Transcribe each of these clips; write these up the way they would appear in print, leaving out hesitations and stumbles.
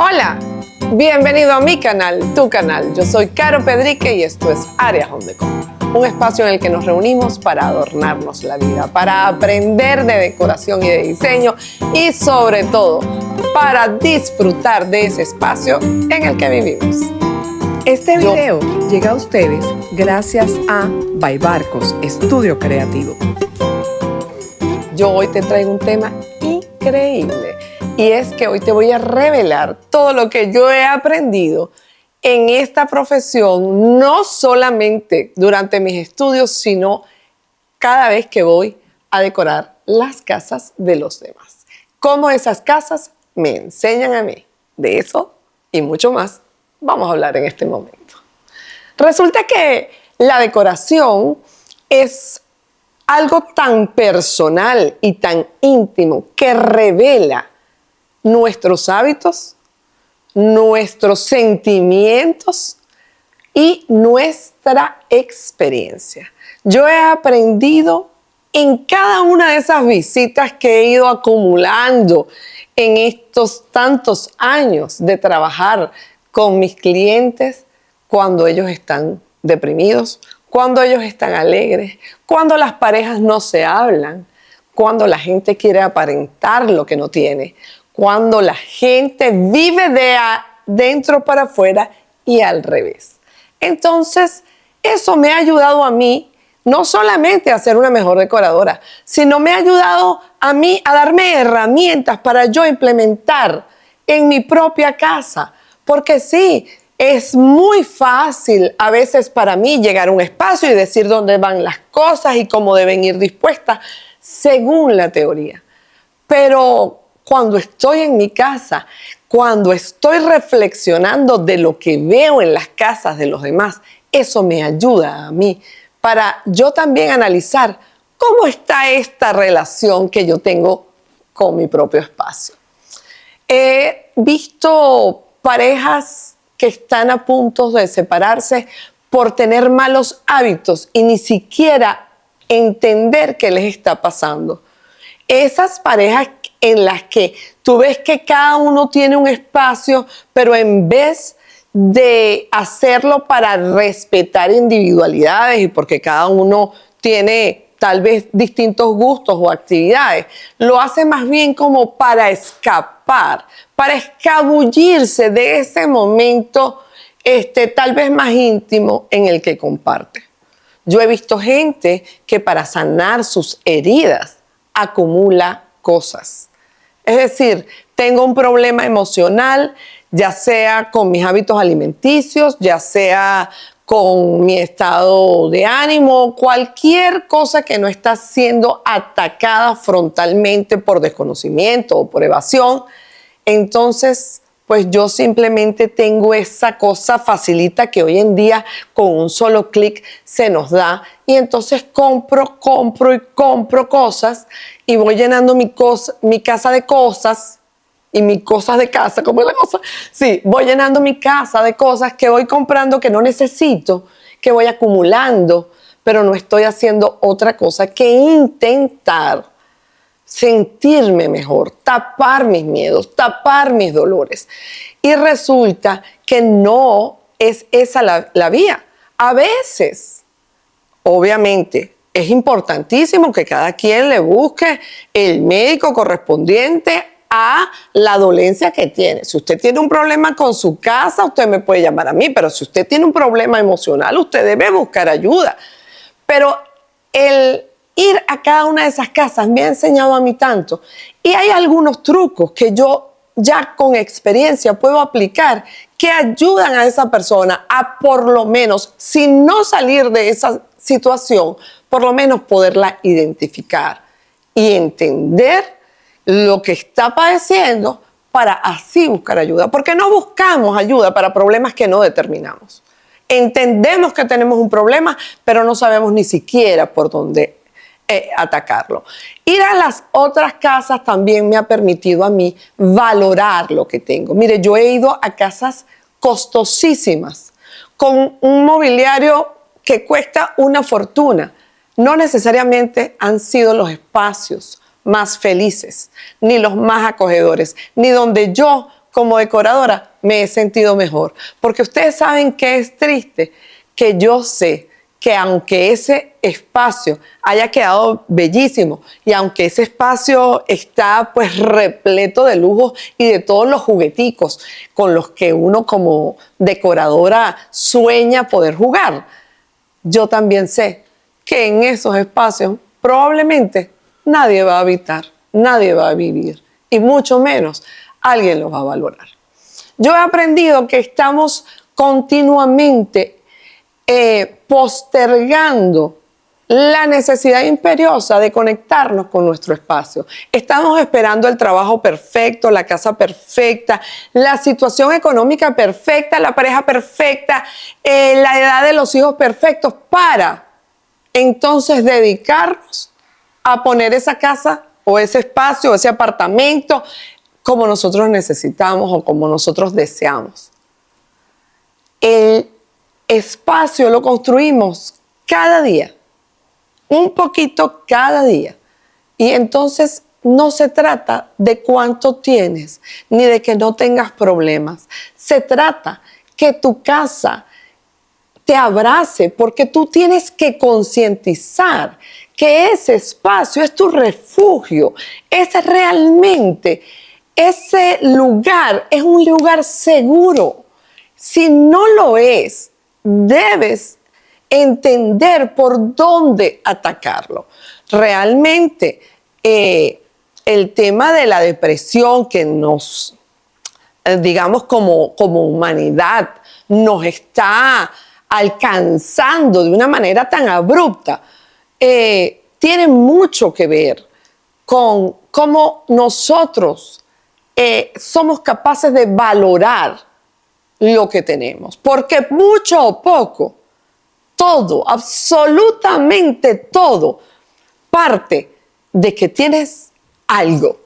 Hola, bienvenido a mi canal, tu canal. Yo soy Caro Pedrique y esto es Área Home Decor, un espacio en el que nos reunimos para adornarnos la vida, para aprender de decoración y de diseño y sobre todo para disfrutar de ese espacio en el que vivimos. Este video llega a ustedes gracias a By Barcos, estudio creativo. Yo hoy te traigo un tema increíble y es que hoy te voy a revelar todo lo que yo he aprendido en esta profesión, no solamente durante mis estudios, sino cada vez que voy a decorar las casas de los demás. Cómo esas casas me enseñan a mí. De eso y mucho más vamos a hablar en este momento. Resulta que la decoración es algo tan personal y tan íntimo que revela nuestros hábitos, nuestros sentimientos y nuestra experiencia. Yo he aprendido en cada una de esas visitas que he ido acumulando en estos tantos años de trabajar con mis clientes, cuando ellos están deprimidos, cuando ellos están alegres, cuando las parejas no se hablan, cuando la gente quiere aparentar lo que no tiene, cuando la gente vive de adentro para afuera y al revés. Entonces, eso me ha ayudado a mí no solamente a ser una mejor decoradora, sino me ha ayudado a mí a darme herramientas para yo implementar en mi propia casa. Porque sí, es muy fácil a veces para mí llegar a un espacio y decir dónde van las cosas y cómo deben ir dispuestas según la teoría. Pero cuando estoy en mi casa, cuando estoy reflexionando de lo que veo en las casas de los demás, eso me ayuda a mí para yo también analizar cómo está esta relación que yo tengo con mi propio espacio. He visto parejas que están a punto de separarse por tener malos hábitos y ni siquiera entender qué les está pasando. Esas parejas en las que tú ves que cada uno tiene un espacio, pero en vez de hacerlo para respetar individualidades y porque cada uno tiene tal vez distintos gustos o actividades, lo hace más bien como para escapar, para escabullirse de ese momento tal vez más íntimo en el que comparte. Yo he visto gente que para sanar sus heridas acumula cosas. Es decir, tengo un problema emocional, ya sea con mis hábitos alimenticios, ya sea con mi estado de ánimo, cualquier cosa que no está siendo atacada frontalmente por desconocimiento o por evasión, entonces pues yo simplemente tengo esa cosa facilita que hoy en día con un solo clic se nos da y entonces compro cosas y voy llenando mi casa de cosas y mis cosas de casa, ¿cómo es la cosa? Sí, voy llenando mi casa de cosas que voy comprando que no necesito, que voy acumulando, pero no estoy haciendo otra cosa que intentar sentirme mejor, tapar mis miedos, tapar mis dolores. Y resulta que no es esa la vía. A veces, obviamente, es importantísimo que cada quien le busque el médico correspondiente a la dolencia que tiene. Si usted tiene un problema con su casa, usted me puede llamar a mí, pero si usted tiene un problema emocional, usted debe buscar ayuda. Pero el ir a cada una de esas casas me ha enseñado a mí tanto. Y hay algunos trucos que yo ya con experiencia puedo aplicar que ayudan a esa persona a por lo menos, si no salir de esa situación, por lo menos poderla identificar y entender lo que está padeciendo para así buscar ayuda. Porque no buscamos ayuda para problemas que no determinamos. Entendemos que tenemos un problema, pero no sabemos ni siquiera por dónde atacarlo. Ir a las otras casas también me ha permitido a mí valorar lo que tengo. Mire, yo he ido a casas costosísimas, con un mobiliario que cuesta una fortuna. No necesariamente han sido los espacios más felices, ni los más acogedores, ni donde yo como decoradora me he sentido mejor. Porque ustedes saben que es triste, que yo sé que aunque ese espacio haya quedado bellísimo y aunque ese espacio está pues repleto de lujos y de todos los jugueticos con los que uno como decoradora sueña poder jugar, yo también sé que en esos espacios probablemente nadie va a habitar, nadie va a vivir y mucho menos alguien los va a valorar. Yo he aprendido que estamos continuamente postergando la necesidad imperiosa de conectarnos con nuestro espacio. Estamos esperando el trabajo perfecto, la casa perfecta, la situación económica perfecta, la pareja perfecta, la edad de los hijos perfectos para entonces dedicarnos a poner esa casa o ese espacio o ese apartamento como nosotros necesitamos o como nosotros deseamos. El espacio lo construimos cada día, un poquito cada día. Y entonces no se trata de cuánto tienes, ni de que no tengas problemas. Se trata que tu casa te abrace, porque tú tienes que concientizar que ese espacio es tu refugio, es realmente, ese lugar es un lugar seguro. Si no lo es, debes entender por dónde atacarlo. Realmente, el tema de la depresión que nos, digamos, como humanidad, nos está alcanzando de una manera tan abrupta, tiene mucho que ver con cómo nosotros somos capaces de valorar lo que tenemos. Porque mucho o poco, todo, absolutamente todo, parte de que tienes algo,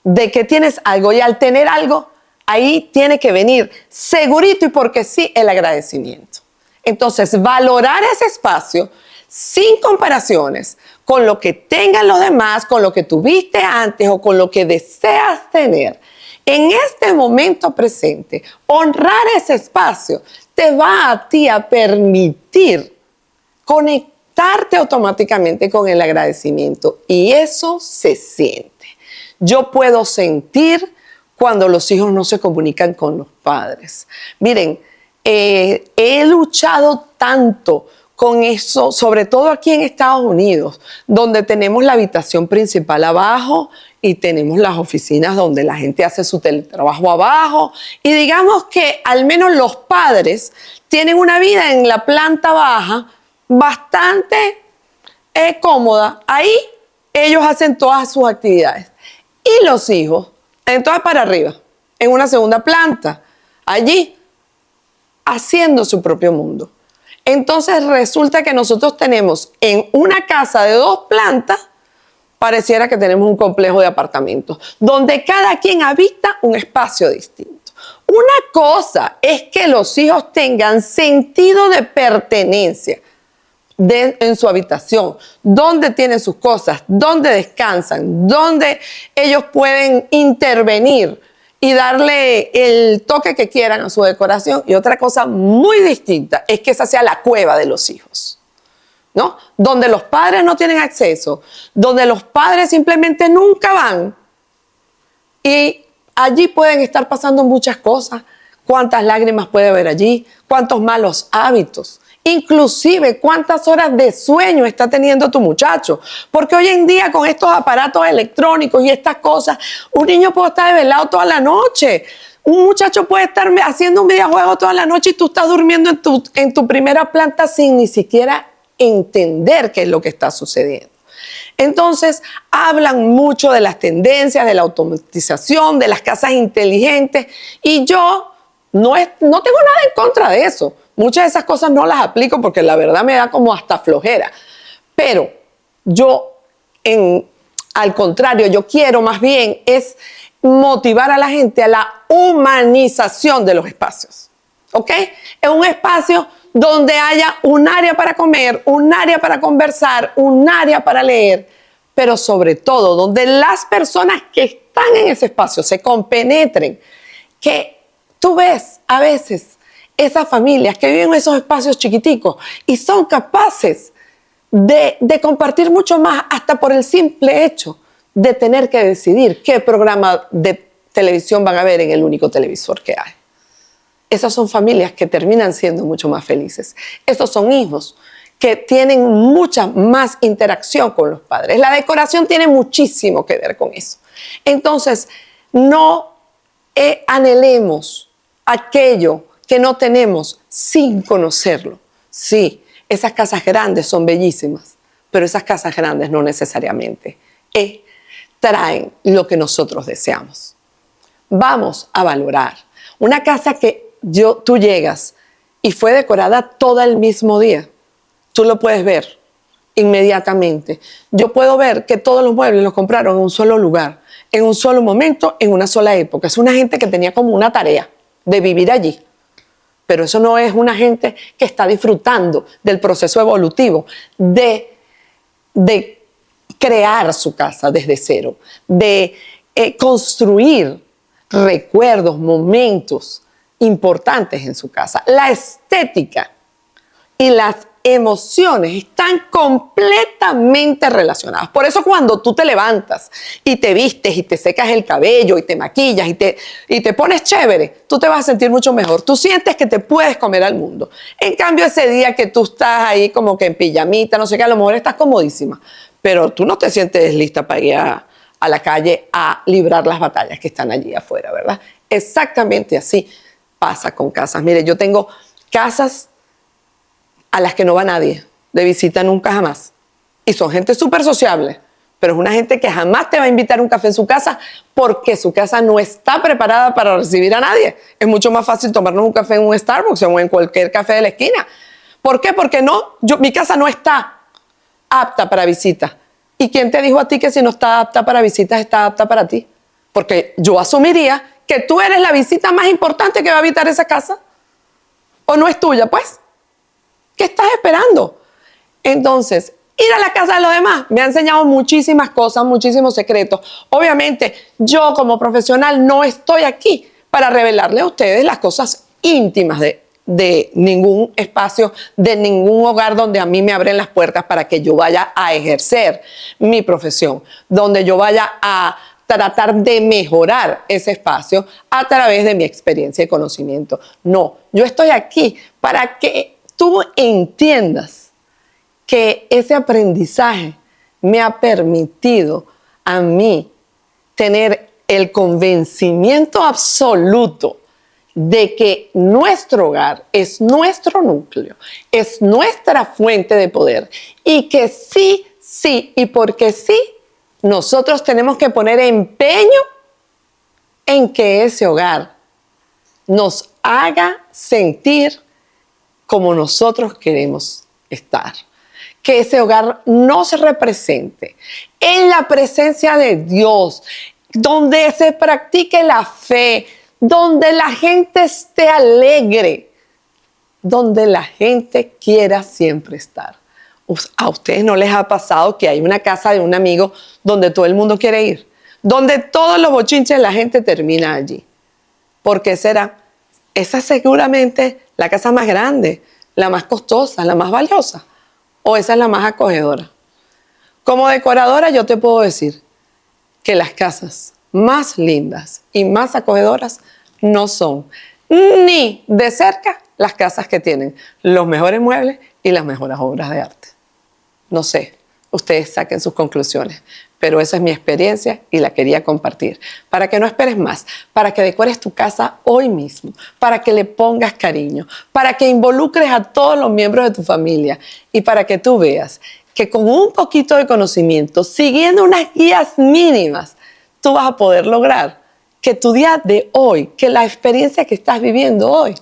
y al tener algo, ahí tiene que venir segurito y porque sí el agradecimiento. Entonces, valorar ese espacio sin comparaciones con lo que tengan los demás, con lo que tuviste antes o con lo que deseas tener. En este momento presente, honrar ese espacio te va a ti a permitir conectarte automáticamente con el agradecimiento y eso se siente. Yo puedo sentir cuando los hijos no se comunican con los padres. Miren, he luchado tanto con eso, sobre todo aquí en Estados Unidos, donde tenemos la habitación principal abajo y tenemos las oficinas donde la gente hace su teletrabajo abajo. Y digamos que al menos los padres tienen una vida en la planta baja bastante cómoda. Ahí ellos hacen todas sus actividades. Y los hijos, entonces para arriba, en una segunda planta, allí, haciendo su propio mundo. Entonces resulta que nosotros tenemos en una casa de 2 plantas, pareciera que tenemos un complejo de apartamentos, donde cada quien habita un espacio distinto. Una cosa es que los hijos tengan sentido de pertenencia en su habitación, donde tienen sus cosas, donde descansan, donde ellos pueden intervenir y darle el toque que quieran a su decoración. Y otra cosa muy distinta es que esa sea la cueva de los hijos, ¿no? Donde los padres no tienen acceso, donde los padres simplemente nunca van y allí pueden estar pasando muchas cosas. ¿Cuántas lágrimas puede haber allí? ¿Cuántos malos hábitos? Inclusive, ¿cuántas horas de sueño está teniendo tu muchacho? Porque hoy en día con estos aparatos electrónicos y estas cosas, un niño puede estar desvelado toda la noche. Un muchacho puede estar haciendo un videojuego toda la noche y tú estás durmiendo en tu primera planta sin ni siquiera entender qué es lo que está sucediendo. Entonces, hablan mucho de las tendencias, de la automatización, de las casas inteligentes y yo no tengo nada en contra de eso. Muchas de esas cosas no las aplico porque la verdad me da como hasta flojera. Pero yo, al contrario, yo quiero más bien es motivar a la gente a la humanización de los espacios. ¿Ok? Es un espacio donde haya un área para comer, un área para conversar, un área para leer, pero sobre todo donde las personas que están en ese espacio se compenetren que tú ves a veces esas familias que viven en esos espacios chiquiticos y son capaces de compartir mucho más hasta por el simple hecho de tener que decidir qué programa de televisión van a ver en el único televisor que hay. Esas son familias que terminan siendo mucho más felices. Esos son hijos que tienen mucha más interacción con los padres. La decoración tiene muchísimo que ver con eso. Entonces, no anhelemos aquello que no tenemos sin conocerlo. Sí, esas casas grandes son bellísimas, pero esas casas grandes no necesariamente traen lo que nosotros deseamos. Vamos a valorar una casa que tú llegas y fue decorada todo el mismo día. Tú lo puedes ver inmediatamente. Yo puedo ver que todos los muebles los compraron en un solo lugar, en un solo momento, en una sola época. Es una gente que tenía como una tarea de vivir allí. Pero eso no es una gente que está disfrutando del proceso evolutivo de crear su casa desde cero, de construir recuerdos, momentos importantes en su casa. La estética y las emociones están completamente relacionadas. Por eso cuando tú te levantas y te vistes y te secas el cabello y te maquillas y te pones chévere, tú te vas a sentir mucho mejor. Tú sientes que te puedes comer al mundo. En cambio, ese día que tú estás ahí como que en pijamita, no sé qué, a lo mejor estás comodísima, pero tú no te sientes lista para ir a la calle a librar las batallas que están allí afuera, ¿verdad? Exactamente así pasa con casas. Mire, yo tengo casas a las que no va nadie de visita nunca jamás. Y son gente súper sociable, pero es una gente que jamás te va a invitar a un café en su casa porque su casa no está preparada para recibir a nadie. Es mucho más fácil tomarnos un café en un Starbucks o en cualquier café de la esquina. ¿Por qué? Porque mi casa no está apta para visitas. ¿Y quién te dijo a ti que si no está apta para visitas, está apta para ti? Porque yo asumiría que tú eres la visita más importante que va a habitar esa casa. ¿O no es tuya, pues? ¿Qué estás esperando? Entonces, ir a la casa de los demás me ha enseñado muchísimas cosas, muchísimos secretos. Obviamente, yo como profesional no estoy aquí para revelarle a ustedes las cosas íntimas de ningún espacio, de ningún hogar donde a mí me abren las puertas para que yo vaya a ejercer mi profesión, donde yo vaya a tratar de mejorar ese espacio a través de mi experiencia y conocimiento. No, yo estoy aquí para que tú entiendas que ese aprendizaje me ha permitido a mí tener el convencimiento absoluto de que nuestro hogar es nuestro núcleo, es nuestra fuente de poder y que sí, y porque sí, nosotros tenemos que poner empeño en que ese hogar nos haga sentir como nosotros queremos estar. Que ese hogar nos represente en la presencia de Dios, donde se practique la fe, donde la gente esté alegre, donde la gente quiera siempre estar. ¿A ustedes no les ha pasado que hay una casa de un amigo donde todo el mundo quiere ir? Donde todos los bochinches de la gente termina allí. ¿Por qué será? Esa es seguramente la casa más grande, la más costosa, la más valiosa. ¿O esa es la más acogedora? Como decoradora yo te puedo decir que las casas más lindas y más acogedoras no son ni de cerca las casas que tienen los mejores muebles y las mejores obras de arte. No sé, ustedes saquen sus conclusiones, pero esa es mi experiencia y la quería compartir. Para que no esperes más, para que decores tu casa hoy mismo, para que le pongas cariño, para que involucres a todos los miembros de tu familia y para que tú veas que con un poquito de conocimiento, siguiendo unas guías mínimas, tú vas a poder lograr que tu día de hoy, que la experiencia que estás viviendo hoy,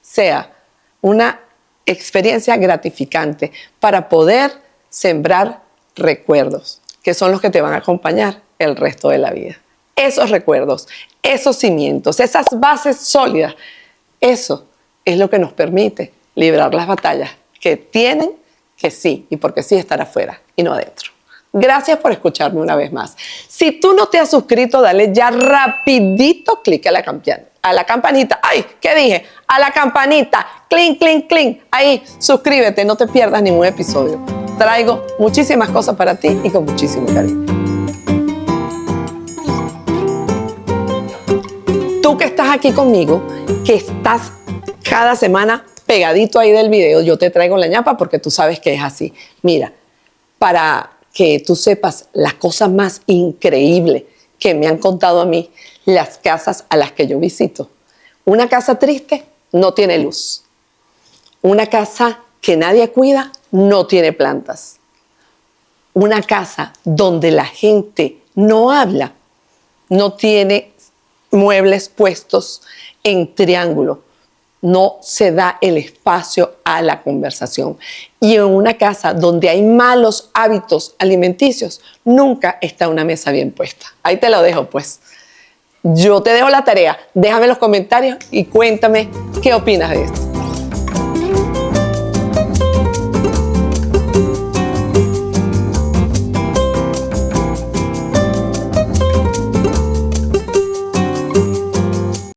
sea una experiencia gratificante para poder sembrar recuerdos, que son los que te van a acompañar el resto de la vida. Esos recuerdos, esos cimientos, esas bases sólidas, eso es lo que nos permite librar las batallas que tienen que sí, y porque sí estar afuera y no adentro. Gracias por escucharme una vez más. Si tú no te has suscrito, dale ya rapidito clic a a la campanita. ¡Ay! ¿Qué dije? A la campanita. ¡Clink, clink, clink! Ahí, suscríbete, no te pierdas ningún episodio. Traigo muchísimas cosas para ti y con muchísimo cariño. Tú que estás aquí conmigo, que estás cada semana pegadito ahí del video, yo te traigo la ñapa porque tú sabes que es así. Mira, para que tú sepas las cosas más increíbles que me han contado a mí, las casas a las que yo visito. Una casa triste no tiene luz. Una casa que nadie cuida no tiene plantas. Una casa donde la gente no habla, no tiene muebles puestos en triángulo, no se da el espacio a la conversación. Y en una casa donde hay malos hábitos alimenticios, nunca está una mesa bien puesta. Ahí te lo dejo, pues. Yo te dejo la tarea. Déjame en los comentarios y cuéntame qué opinas de esto.